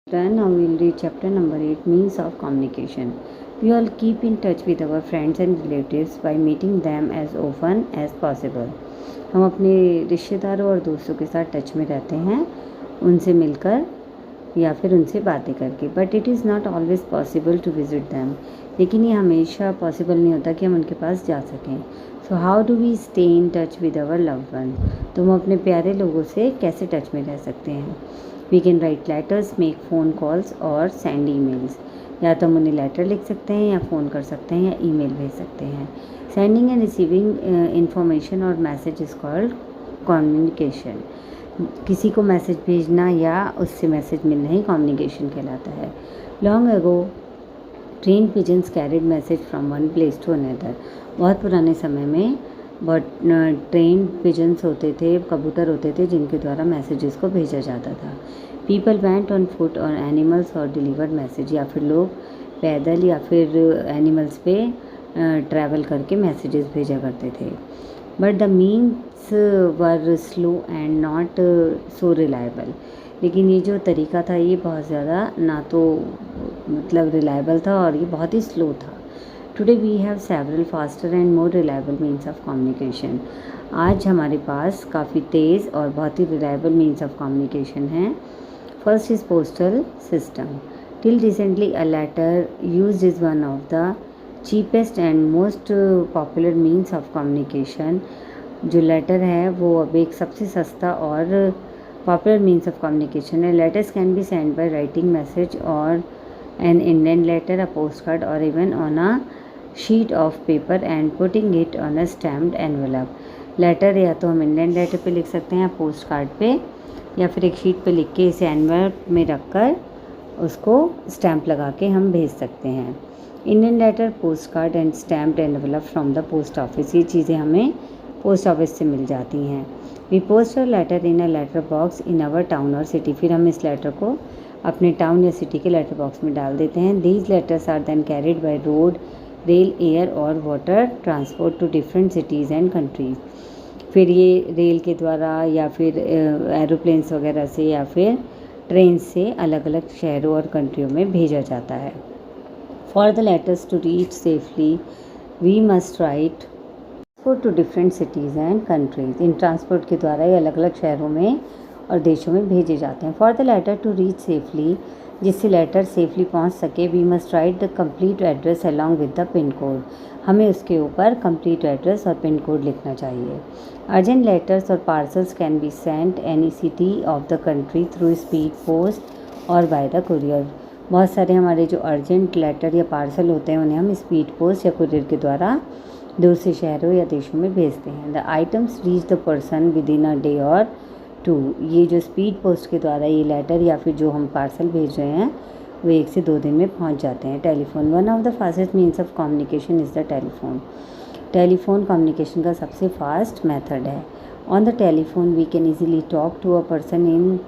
Now we'll read chapter number 8, Means of Communication. We all keep in touch with our friends and relatives by meeting them as often as possible. हम अपने रिश्तेदारों और दोस्तों के साथ touch में रहते हैं, उनसे मिलकर या फिर उनसे बातें करके. But it is not always possible to visit them. लेकिन ये हमेशा पॉसिबल नहीं होता कि हम उनके पास जा सकें. So how do we stay in touch with our loved one. तो हम अपने प्यारे लोगों से कैसे टच में रह सकते हैं. We can write letters, make phone calls और सेंड ईमेल्स. या तो हम उन्हें लेटर लिख सकते हैं या फ़ोन कर सकते हैं या ईमेल भेज सकते हैं. सेंडिंग एंड रिसीविंग इंफॉर्मेशन और मैसेज इज़ कॉल्ड कम्युनिकेशन. किसी को मैसेज भेजना या उससे मैसेज मिलना ही कम्युनिकेशन कहलाता है. Long ago train pigeons carried message from one place to another. बहुत पुराने समय में बहुत ट्रेन पिजन्स होते थे, कबूतर होते थे जिनके द्वारा मैसेजेस को भेजा जाता था. पीपल वेंट ऑन फुट और एनिमल्स और डिलीवर्ड मैसेज. या फिर लोग पैदल या फिर एनिमल्स पे ट्रैवल करके मैसेजेस भेजा करते थे. But the means were slow and not so reliable. लेकिन ये जो तरीका था ये बहुत ज़्यादा ना तो मतलब रिलायबल था और ये बहुत ही स्लो था. Today we have several faster and more reliable means of communication. आज हमारे पास काफ़ी तेज़ और बहुत ही रिलायबल मीन्स ऑफ कम्युनिकेशन हैं. First is postal system. Till recently a letter used is one of the cheapest and most popular means of communication. जो लेटर है वो अब एक सबसे सस्ता और पॉपुलर मीन्स ऑफ कम्युनिकेशन है. Letters can be send by writing message और an Indian letter, a postcard or even on a sheet of paper and putting it on a stamped envelope. Letter या तो हम Indian letter पे लिख सकते हैं या पोस्ट कार्ड पे या फिर एक शीट पे लिख के इसे एनवेलप में रख कर उसको स्टैम्प लगा के हम भेज सकते हैं. Indian letter, post card and stamped envelope from the post office. ये चीज़ें हमें पोस्ट ऑफिस से मिल जाती हैं. We post a letter in a letter box in our town और सिटी. फिर हम इस लेटर को अपने टाउन या सिटी के लेटर बॉक्स में डाल देते हैं. These letters are then carried by road, rail, air और water transport to different cities and countries. फिर ये रेल के द्वारा या फिर एरोप्लेन्स वगैरह से या फिर ट्रेन से अलग अलग शहरों और कंट्रियों में भेजा जाता है. For the letters to reach safely we must write to different cities and countries. इन ट्रांसपोर्ट के द्वारा ये अलग अलग शहरों में और देशों में भेजे जाते हैं. For the letter to reach safely, जिससे लेटर सेफली पहुंच सके, we must write the complete address along with the pin code. हमें उसके ऊपर कंप्लीट एड्रेस और पिन कोड लिखना चाहिए. अर्जेंट लेटर्स और parcels can be sent any city of the country through speed post और बाय द कुरियर. बहुत सारे हमारे जो अर्जेंट लेटर या पार्सल होते हैं उन्हें हम स्पीड पोस्ट या कुरियर के द्वारा दूसरे शहरों या देशों में भेजते हैं. The items reach the person with in a day और 2. ये जो स्पीड पोस्ट के द्वारा ये लेटर या फिर जो हम पार्सल भेज रहे हैं वो 1 से 2 दिन में पहुंच जाते हैं. Telephone. One of the fastest means of communication is the telephone. Telephone communication का सबसे फास्ट मेथड है. On the telephone we can easily talk to a person in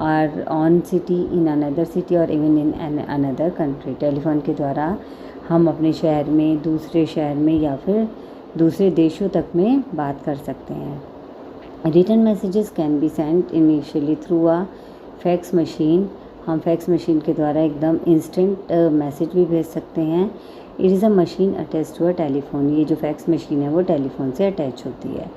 our own city, in another city और even in another country. Telephone के द्वारा हम अपने शहर में, दूसरे शहर में या फिर दूसरे देशों तक में बात कर सकते हैं. Written messages can be sent initially through a fax machine. हम फैक्स मशीन के द्वारा एकदम इंस्टेंट मैसेज भी भेज सकते हैं. It is a machine attach to a telephone. ये जो फैक्स मशीन है वो टेलीफोन से अटैच होती है.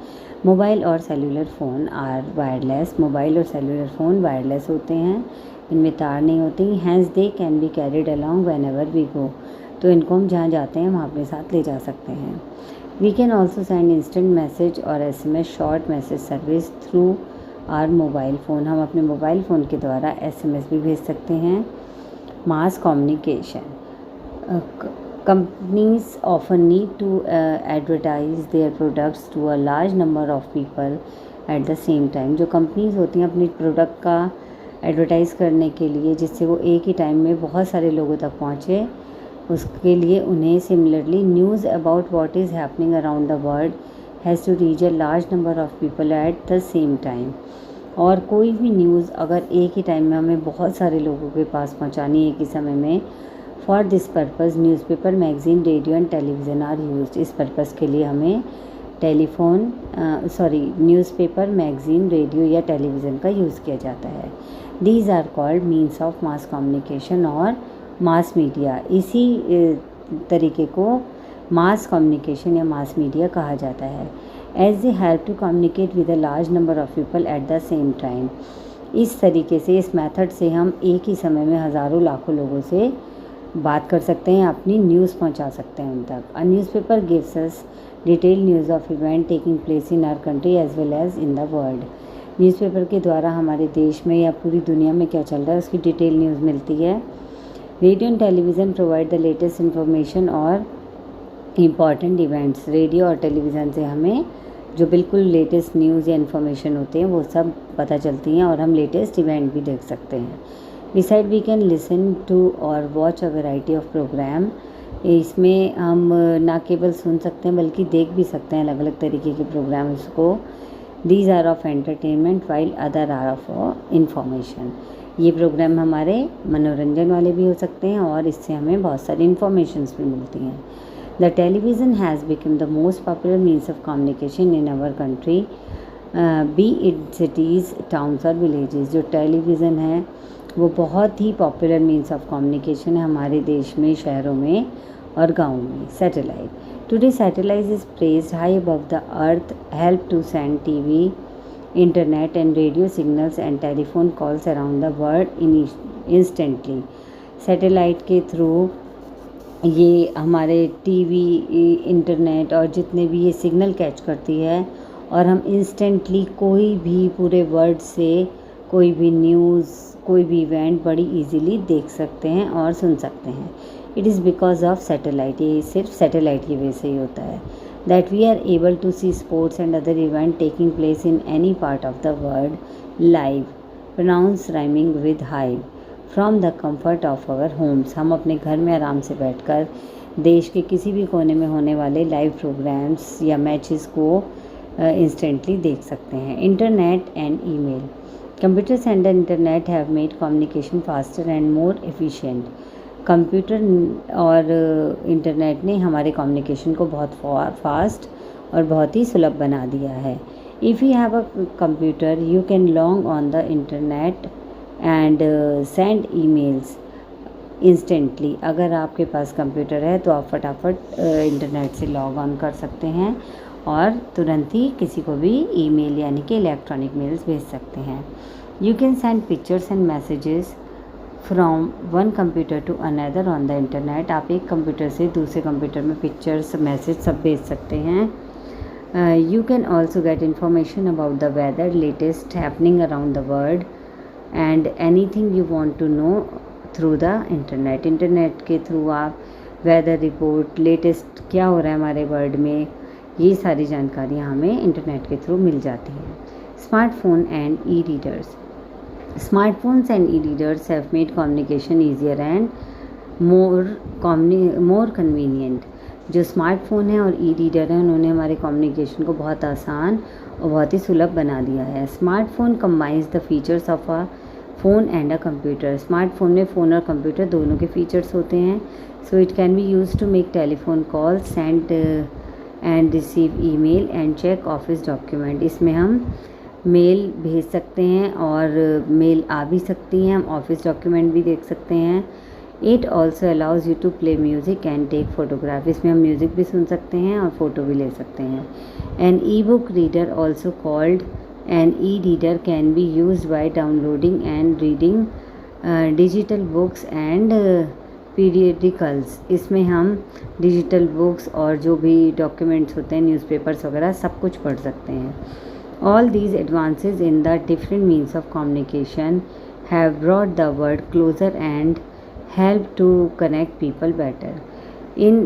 मोबाइल और cellular phone are wireless. Mobile और सेलुलर फ़ोन वायरलेस होते हैं, इनमें तार नहीं होती. Hence they can be carried along whenever we go. तो इनको हम जहाँ जाते हैं वहाँ अपने साथ ले जा सकते हैं. We can also send instant message और SMS short message service through our mobile phone. हम अपने मोबाइल फ़ोन के द्वारा SMS भी भेज सकते हैं. Mass communication. Companies often need to advertise their products to a large number of people at the same time. जो कंपनीज होती हैं अपने प्रोडक्ट का एडवर्टाइज़ करने के लिए जिससे वो एक ही टाइम में बहुत सारे लोगों तक पहुँचे, उसके लिए उन्हें similarly news about what is happening around the world has to reach a large number of people at the same time. और कोई भी न्यूज़ अगर एक ही टाइम में हमें बहुत सारे लोगों के पास पहुंचानी है एक ही समय में, for this purpose newspaper, magazine, radio and television are used. इस पर्पज़ के लिए हमें न्यूज़पेपर, मैगज़ीन, रेडियो या टेलीविज़न का यूज़ किया जाता है. These are called means of mass communication और मास मीडिया। इसी तरीके को मास कम्युनिकेशन या मास मीडिया कहा जाता है। As they help to communicate with a large number of people at the same time. इस तरीके से, इस मेथड से हम एक ही समय में हज़ारों लाखों लोगों से बात कर सकते हैं, अपनी न्यूज़ पहुंचा सकते हैं उन तक। A newspaper gives us detail news of event taking place in our country as well as in the world. Newspaper के द्वारा हमारे देश में या पूरी दुनिया में क्या चल रहा है उसकी डिटेल न्यूज़ मिलती है। Radio and television provide the latest information और इम्पॉर्टेंट इवेंट्स। रेडियो और टेलीविज़न से हमें जो बिल्कुल लेटेस्ट न्यूज़ या इन्फॉर्मेशन होते हैं वो सब पता चलती हैं और हम लेटेस्ट इवेंट भी देख सकते हैं। Beside we can listen to और watch a variety of program. इसमें हम ना केवल सुन सकते हैं बल्कि देख भी सकते हैं अलग अलग तरीके के प्रोग्राम्स को। These are of entertainment while other are of information. ये प्रोग्राम हमारे मनोरंजन वाले भी हो सकते हैं और इससे हमें बहुत सारी इन्फॉर्मेशंस भी मिलती हैं। The television has become the most popular means of communication in our country, be it cities, towns और विलेजेस। जो टेलीविज़न है वो बहुत ही पॉपुलर मीन्स ऑफ कम्युनिकेशन है हमारे देश में, शहरों में और गाँव में। Satellite today satellite is placed high above the earth, help to send TV, internet and radio signals and telephone calls around the world instantly. Satellite के थ्रू ये हमारे टीवी, इंटरनेट और जितने भी ये सिग्नल कैच करती है और हम इंस्टेंटली कोई भी पूरे वर्ल्ड से कोई भी न्यूज़, कोई भी इवेंट बड़ी इजीली देख सकते हैं और सुन सकते हैं। It is because of satellite. ये सिर्फ सैटेलाइट की वजह से ही होता है। That we are able to see sports and other event taking place in any part of the world live, pronounce rhyming with hive from the comfort of our homes. हम अपने घर में आराम से बैठकर देश के किसी भी कोने में होने वाले लाइव प्रोग्राम्स या मैचेस को इंस्टेंटली देख सकते हैं। Internet and email. Computers and the internet have made communication faster and more efficient. Computer और इंटरनेट ने हमारे कम्युनिकेशन को बहुत फास्ट और बहुत ही सुलभ बना दिया है। If you have a computer you can log on the internet and send emails instantly. अगर आपके पास कंप्यूटर है तो आप फटाफट इंटरनेट से लॉग ऑन कर सकते हैं और तुरंत ही किसी को भी ईमेल यानी कि इलेक्ट्रॉनिक मेल्स भेज सकते हैं। You can send pictures and messages from one computer to another on the internet. आप एक कंप्यूटर से दूसरे कंप्यूटर में पिक्चर्स, मैसेज सब भेज सकते हैं। You can also get information about the weather, latest happening around the world and anything you want to know through the internet. Internet के थ्रू आप वेदर रिपोर्ट, लेटेस्ट क्या हो रहा है हमारे वर्ल्ड में, ये सारी जानकारियाँ हमें इंटरनेट के थ्रू मिल जाती हैं। Smartphone and E readers. Smartphones and e-readers have made communication easier and more convenient. जो स्मार्टफ़ोन है और ई रीडर है उन्होंने हमारे कम्युनिकेशन को बहुत आसान और बहुत ही सुलभ बना दिया है। Smartphone combines the features of a phone and a computer. Smartphone में फ़ोन और कंप्यूटर दोनों के फीचर्स होते हैं। So it can be use to make telephone call, send and receive email and check office document. इसमें हम mail भेज सकते हैं और मेल आ भी सकती हैं, हम ऑफिस डॉक्यूमेंट भी देख सकते हैं। It also allows you to play music and take photograph. इसमें हम म्यूज़िक भी सुन सकते हैं और फ़ोटो भी ले सकते हैं। An e book reader also called an e reader can be use by downloading and reading digital books and periodicals. इसमें हम डिजिटल बुक्स और जो भी डॉक्यूमेंट्स होते हैं, न्यूज़पेपर्स वगैरह, सब कुछ पढ़ सकते हैं। All these advances in the different means of communication have brought the world closer and helped to connect people better. In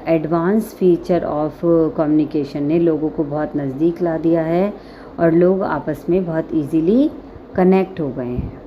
advance feature of communication ने लोगों को बहुत नज़दीक ला दिया है और लोग आपस में बहुत इजीली कनेक्ट हो गए हैं।